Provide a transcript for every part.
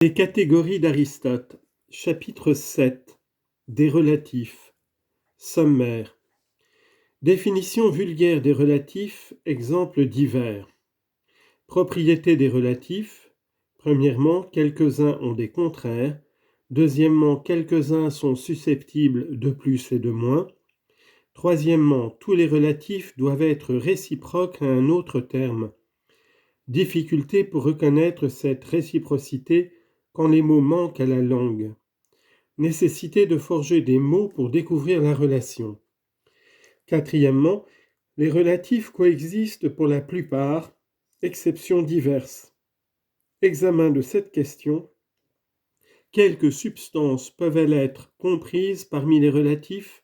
Les catégories d'Aristote, chapitre 7, des relatifs, sommaire. Définition vulgaire des relatifs, exemples divers. Propriétés des relatifs. Premièrement, quelques-uns ont des contraires. Deuxièmement, quelques-uns sont susceptibles de plus et de moins. Troisièmement, tous les relatifs doivent être réciproques à un autre terme. Difficulté pour reconnaître cette réciprocité quand les mots manquent à la langue. Nécessité de forger des mots pour découvrir la relation. Quatrièmement, les relatifs coexistent pour la plupart, exceptions diverses. Examen de cette question. Quelques substances peuvent-elles être comprises parmi les relatifs?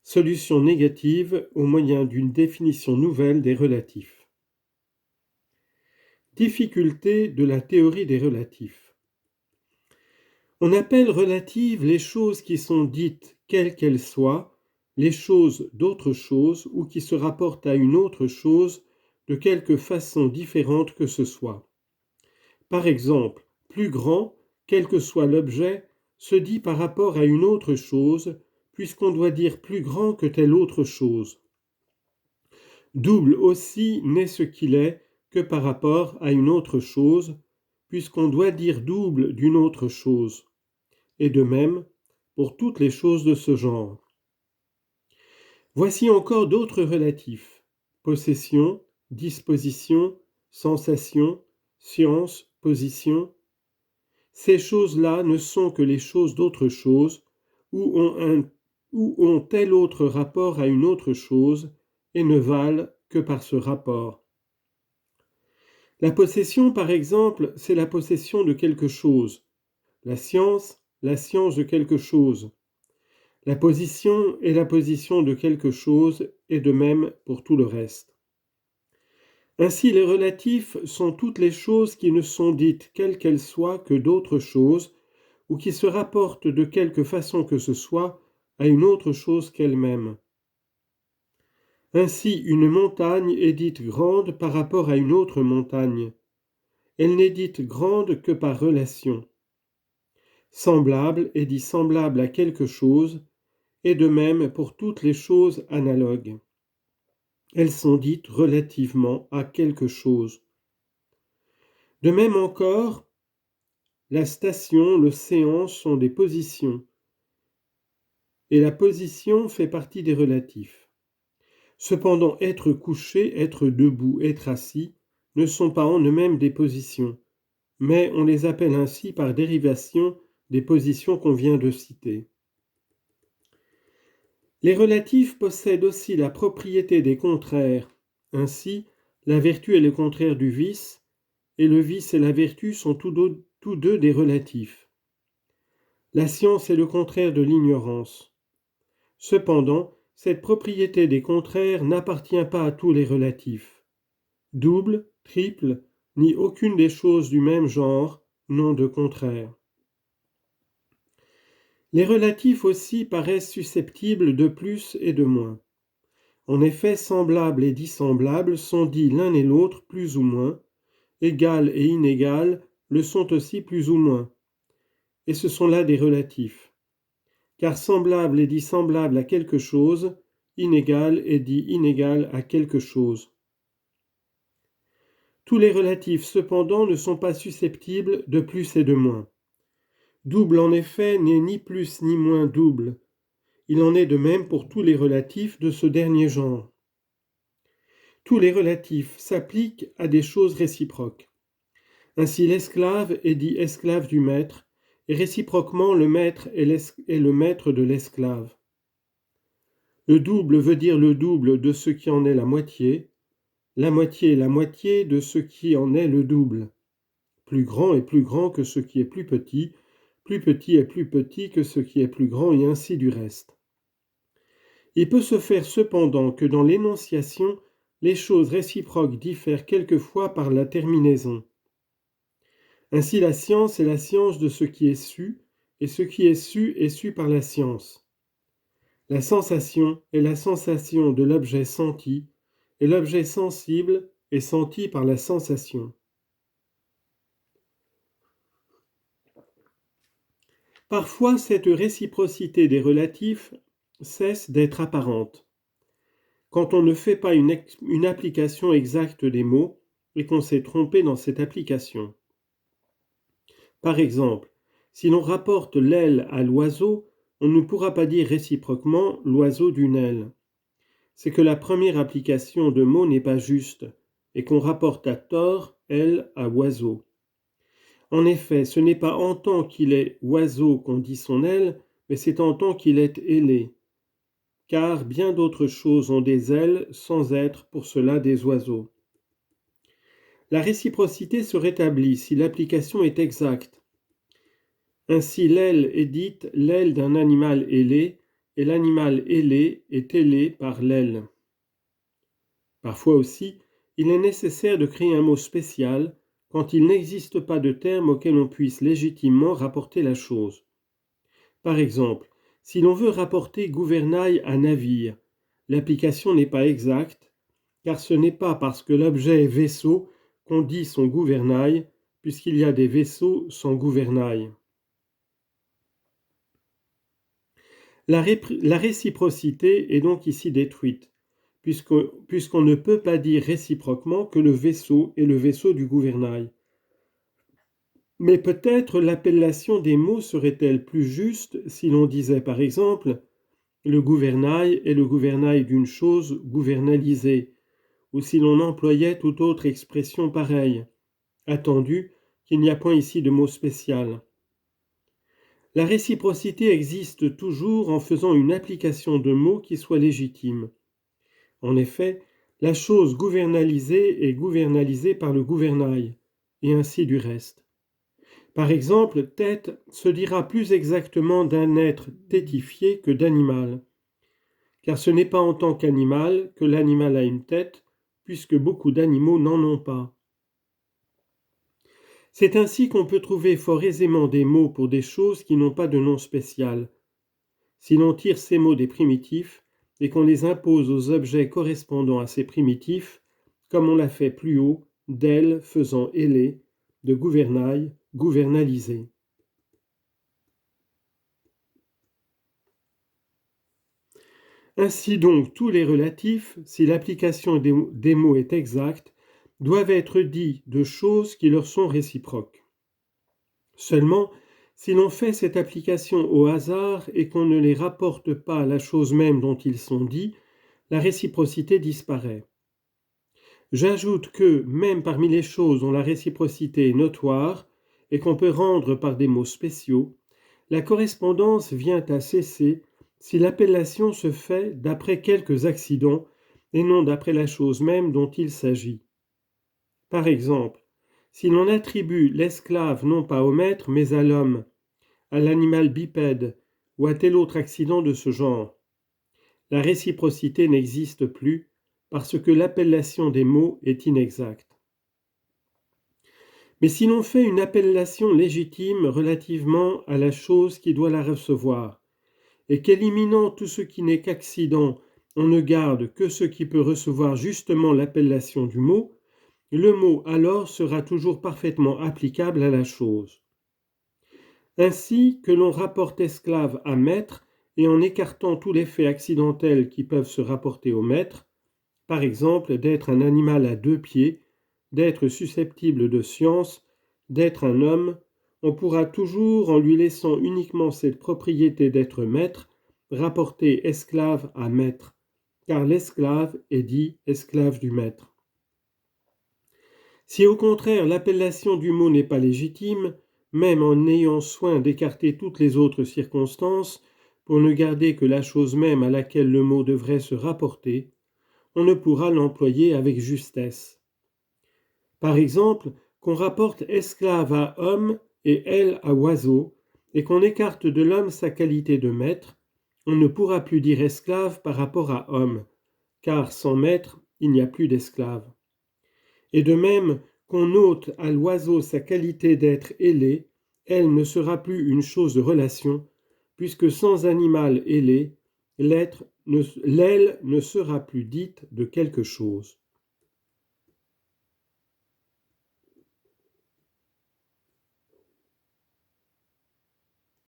Solution négative au moyen d'une définition nouvelle des relatifs. Difficulté de la théorie des relatifs. On appelle relatives les choses qui sont dites quelles qu'elles soient, les choses d'autre chose ou qui se rapportent à une autre chose de quelque façon différente que ce soit. Par exemple, plus grand, quel que soit l'objet, se dit par rapport à une autre chose, puisqu'on doit dire plus grand que telle autre chose. Double aussi n'est ce qu'il est que par rapport à une autre chose, puisqu'on doit dire double d'une autre chose. Et de même pour toutes les choses de ce genre. Voici encore d'autres relatifs. Possession, disposition, sensation, science, position. Ces choses-là ne sont que les choses d'autre chose, ou ont tel autre rapport à une autre chose, et ne valent que par ce rapport. La possession, par exemple, c'est la possession de quelque chose. La science de quelque chose. La position est la position de quelque chose, et de même pour tout le reste. Ainsi, les relatifs sont toutes les choses qui ne sont dites quelles qu'elles soient que d'autres choses, ou qui se rapportent de quelque façon que ce soit à une autre chose qu'elle-même. Ainsi, une montagne est dite grande par rapport à une autre montagne. Elle n'est dite grande que par relation. Semblable est dit semblable à quelque chose, et de même pour toutes les choses analogues. Elles sont dites relativement à quelque chose. De même encore, la station, l'océan sont des positions, et la position fait partie des relatifs. Cependant, être couché, être debout, être assis ne sont pas en eux-mêmes des positions, mais on les appelle ainsi par dérivation des positions qu'on vient de citer. Les relatifs possèdent aussi la propriété des contraires. Ainsi, la vertu est le contraire du vice, et le vice et la vertu sont tous deux des relatifs. La science est le contraire de l'ignorance. Cependant, cette propriété des contraires n'appartient pas à tous les relatifs. Double, triple, ni aucune des choses du même genre n'ont de contraire. Les relatifs aussi paraissent susceptibles de plus et de moins. En effet, semblables et dissemblables sont dits l'un et l'autre plus ou moins, égal et inégal le sont aussi plus ou moins, et ce sont là des relatifs. Car semblable est dit semblable à quelque chose, inégal est dit inégal à quelque chose. Tous les relatifs cependant ne sont pas susceptibles de plus et de moins. Double en effet n'est ni plus ni moins double. Il en est de même pour tous les relatifs de ce dernier genre. Tous les relatifs s'appliquent à des choses réciproques. Ainsi l'esclave est dit esclave du maître, et réciproquement le maître est le maître de l'esclave. Le double veut dire le double de ce qui en est la moitié est la moitié de ce qui en est le double. Plus grand est plus grand que ce qui est plus petit est plus petit que ce qui est plus grand, et ainsi du reste. Il peut se faire cependant que dans l'énonciation, les choses réciproques diffèrent quelquefois par la terminaison. Ainsi la science est la science de ce qui est su, et ce qui est su par la science. La sensation est la sensation de l'objet senti, et l'objet sensible est senti par la sensation. Parfois, cette réciprocité des relatifs cesse d'être apparente, quand on ne fait pas une application exacte des mots et qu'on s'est trompé dans cette application. Par exemple, si l'on rapporte l'aile à l'oiseau, on ne pourra pas dire réciproquement l'oiseau d'une aile. C'est que la première application de mots n'est pas juste et qu'on rapporte à tort aile à oiseau. En effet, ce n'est pas en tant qu'il est oiseau qu'on dit son aile, mais c'est en tant qu'il est ailé. Car bien d'autres choses ont des ailes sans être pour cela des oiseaux. La réciprocité se rétablit si l'application est exacte. Ainsi, l'aile est dite l'aile d'un animal ailé, et l'animal ailé est ailé par l'aile. Parfois aussi, il est nécessaire de créer un mot spécial quand il n'existe pas de terme auquel on puisse légitimement rapporter la chose. Par exemple, si l'on veut rapporter gouvernail à navire, l'application n'est pas exacte, car ce n'est pas parce que l'objet est vaisseau qu'on dit son gouvernail, puisqu'il y a des vaisseaux sans gouvernail. La réciprocité est donc ici détruite, puisqu'on ne peut pas dire réciproquement que le vaisseau est le vaisseau du gouvernail. Mais peut-être l'appellation des mots serait-elle plus juste si l'on disait par exemple le gouvernail est le gouvernail d'une chose gouvernalisée, ou si l'on employait toute autre expression pareille, attendu qu'il n'y a point ici de mot spécial. La réciprocité existe toujours en faisant une application de mots qui soit légitime. En effet, la chose gouvernalisée est gouvernalisée par le gouvernail, et ainsi du reste. Par exemple, tête se dira plus exactement d'un être tétifié que d'animal, car ce n'est pas en tant qu'animal que l'animal a une tête, puisque beaucoup d'animaux n'en ont pas. C'est ainsi qu'on peut trouver fort aisément des mots pour des choses qui n'ont pas de nom spécial. Si l'on tire ces mots des primitifs et qu'on les impose aux objets correspondant à ces primitifs, comme on l'a fait plus haut, d'aile faisant ailé, de gouvernail, gouvernalisé. Ainsi donc, tous les relatifs, si l'application des mots est exacte, doivent être dits de choses qui leur sont réciproques. Seulement, si l'on fait cette application au hasard et qu'on ne les rapporte pas à la chose même dont ils sont dits, la réciprocité disparaît. J'ajoute que, même parmi les choses dont la réciprocité est notoire et qu'on peut rendre par des mots spéciaux, la correspondance vient à cesser si l'appellation se fait d'après quelques accidents et non d'après la chose même dont il s'agit. Par exemple, si l'on attribue l'esclave non pas au maître mais à l'homme, à l'animal bipède ou à tel autre accident de ce genre, la réciprocité n'existe plus parce que l'appellation des mots est inexacte. Mais si l'on fait une appellation légitime relativement à la chose qui doit la recevoir, et qu'éliminant tout ce qui n'est qu'accident, on ne garde que ce qui peut recevoir justement l'appellation du mot, le mot alors sera toujours parfaitement applicable à la chose. Ainsi que l'on rapporte esclave à maître, et en écartant tous les faits accidentels qui peuvent se rapporter au maître, par exemple d'être un animal à 2 pieds, d'être susceptible de science, d'être un homme, on pourra toujours, en lui laissant uniquement cette propriété d'être maître, rapporter esclave à maître, car l'esclave est dit esclave du maître. Si au contraire l'appellation du mot n'est pas légitime, même en ayant soin d'écarter toutes les autres circonstances, pour ne garder que la chose même à laquelle le mot devrait se rapporter, on ne pourra l'employer avec justesse. Par exemple, qu'on rapporte esclave à homme et elle à oiseau, et qu'on écarte de l'homme sa qualité de maître, on ne pourra plus dire esclave par rapport à homme, car sans maître, il n'y a plus d'esclave. Et de même, qu'on ôte à l'oiseau sa qualité d'être ailé, elle ne sera plus une chose de relation, puisque sans animal ailé, l'aile ne sera plus dite de quelque chose.